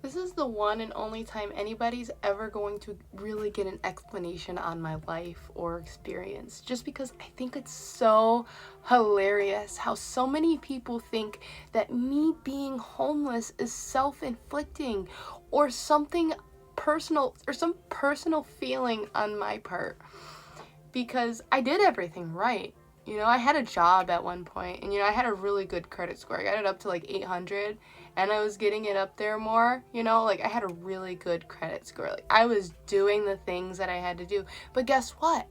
This is the one and only time anybody's ever going to really get an explanation on my life or experience, just because I think it's so hilarious how so many people think that me being homeless is self-inflicting or something personal or some personal feeling on my part, because I did everything right. I had a job at one point, and I had a really good credit score. I got it up to like 800, and I was getting it up there more, like I had a really good credit score. Like I was doing the things that I had to do. But guess what?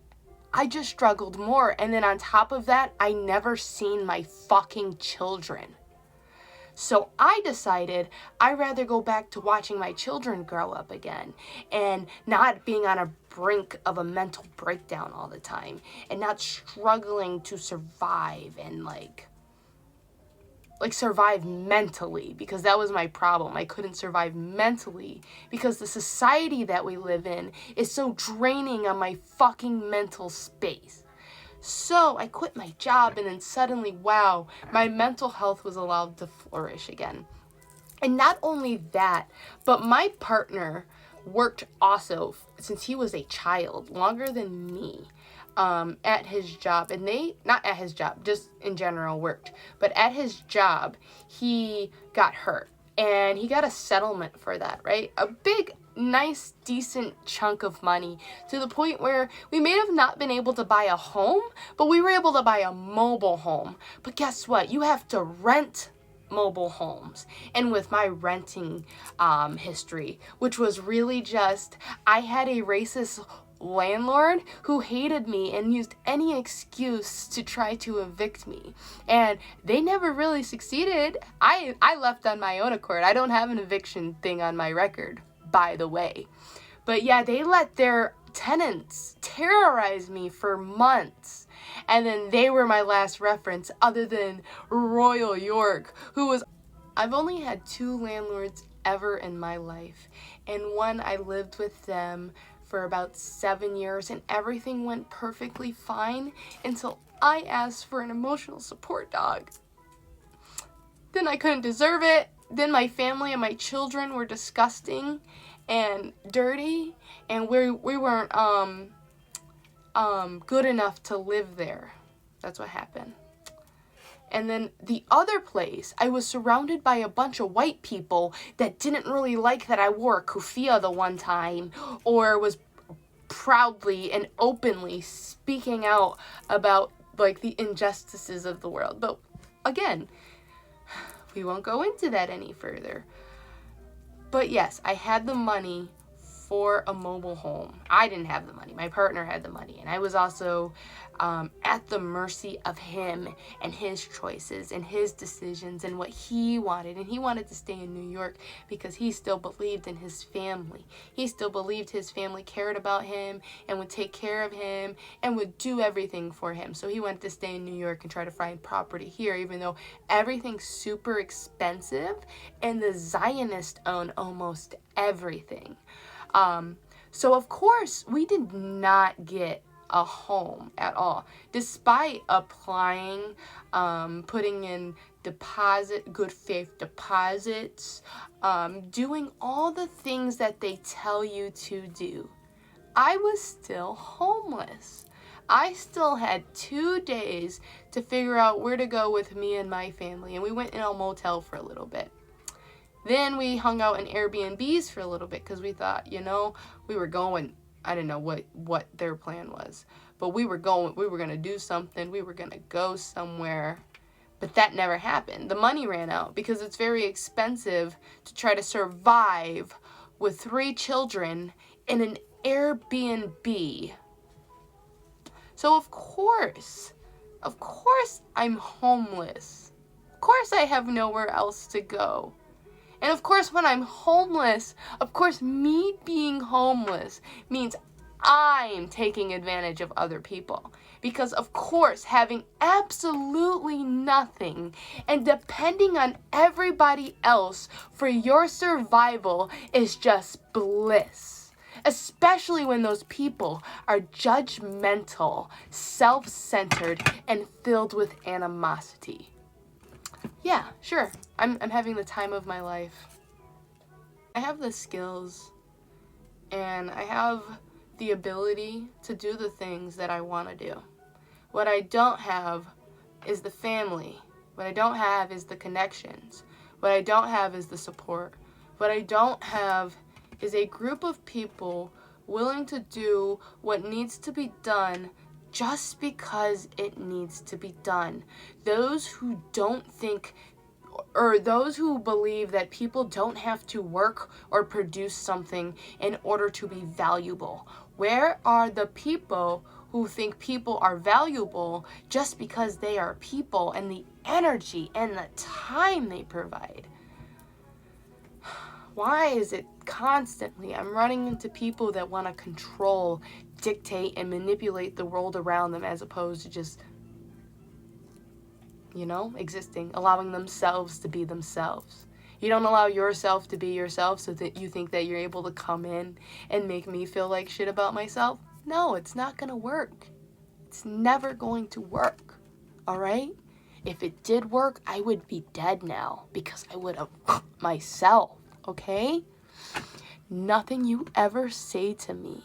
I just struggled more. And then on top of that, I never seen my fucking children. So I decided I'd rather go back to watching my children grow up again and not being on a brink of a mental breakdown all the time and not struggling to survive and like survive mentally, because that was my problem. I couldn't survive mentally because the society that we live in is so draining on my fucking mental space. So I quit my job, and then suddenly, wow, my mental health was allowed to flourish again. And not only that, but my partner worked also, since he was a child, longer than me, at his job. And not at his job, just in general worked. But at his job, he got hurt. And he got a settlement for that, right? A big, nice, decent chunk of money, to the point where we may have not been able to buy a home, but we were able to buy a mobile home. But guess what? You have to rent mobile homes. And with my renting history, which was really just, I had a racist landlord who hated me and used any excuse to try to evict me, and they never really succeeded. I left on my own accord. I don't have an eviction thing on my record, by the way, but yeah, they let their tenants terrorize me for months, and then they were my last reference other than Royal York, who was... I've only had 2 landlords ever in my life, and one I lived with them for about 7 years, and everything went perfectly fine until I asked for an emotional support dog. Then I couldn't deserve it. Then my family and my children were disgusting and dirty, and we weren't good enough to live there. That's what happened. And then the other place, I was surrounded by a bunch of white people that didn't really like that I wore a kufiya the one time, or was proudly and openly speaking out about like the injustices of the world. But again, we won't go into that any further. But yes, I had the money for a mobile home. I didn't have the money. My partner had the money. And I was also at the mercy of him and his choices and his decisions and what he wanted. And he wanted to stay in New York because he still believed in his family. He still believed his family cared about him and would take care of him and would do everything for him. So he wanted to stay in New York and try to find property here, even though everything's super expensive and the Zionists own almost everything. So of course we did not get a home at all, despite applying, putting in good faith deposits, doing all the things that they tell you to do. I was still homeless. I still had 2 days to figure out where to go with me and my family, and we went in a motel for a little bit. Then we hung out in Airbnbs for a little bit because we thought, we were going, I didn't know what their plan was, but we were going to do something. We were going to go somewhere, but that never happened. The money ran out because it's very expensive to try to survive with 3 children in an Airbnb. So of course, I'm homeless. Of course I have nowhere else to go. And of course, when I'm homeless, of course, me being homeless means I'm taking advantage of other people. Because of course, having absolutely nothing and depending on everybody else for your survival is just bliss. Especially when those people are judgmental, self-centered, and filled with animosity. Yeah, sure. I'm having the time of my life. I have the skills and I have the ability to do the things that I want to do. What I don't have is the family. What I don't have is the connections. What I don't have is the support. What I don't have is a group of people willing to do what needs to be done just because it needs to be done. Those who don't think, or those who believe that people don't have to work or produce something in order to be valuable. Where are the people who think people are valuable just because they are people and the energy and the time they provide? Why is it constantly I'm running into people that want to control, dictate, and manipulate the world around them as opposed to just, existing, allowing themselves to be themselves? You don't allow yourself to be yourself so that you think that you're able to come in and make me feel like shit about myself? No, it's not going to work. It's never going to work. All right? If it did work, I would be dead now because I would have myself. Okay? Nothing you ever say to me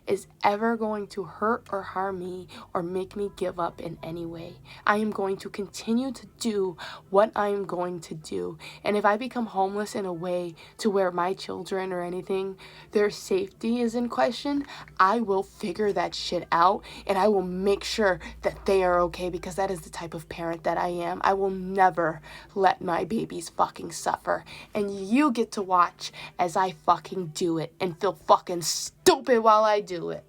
is ever going to hurt or harm me or make me give up in any way. I am going to continue to do what I am going to do. And if I become homeless in a way to where my children or anything, their safety is in question, I will figure that shit out and I will make sure that they are okay because that is the type of parent that I am. I will never let my babies fucking suffer. And you get to watch as I fucking do it and feel fucking stupid while I do it.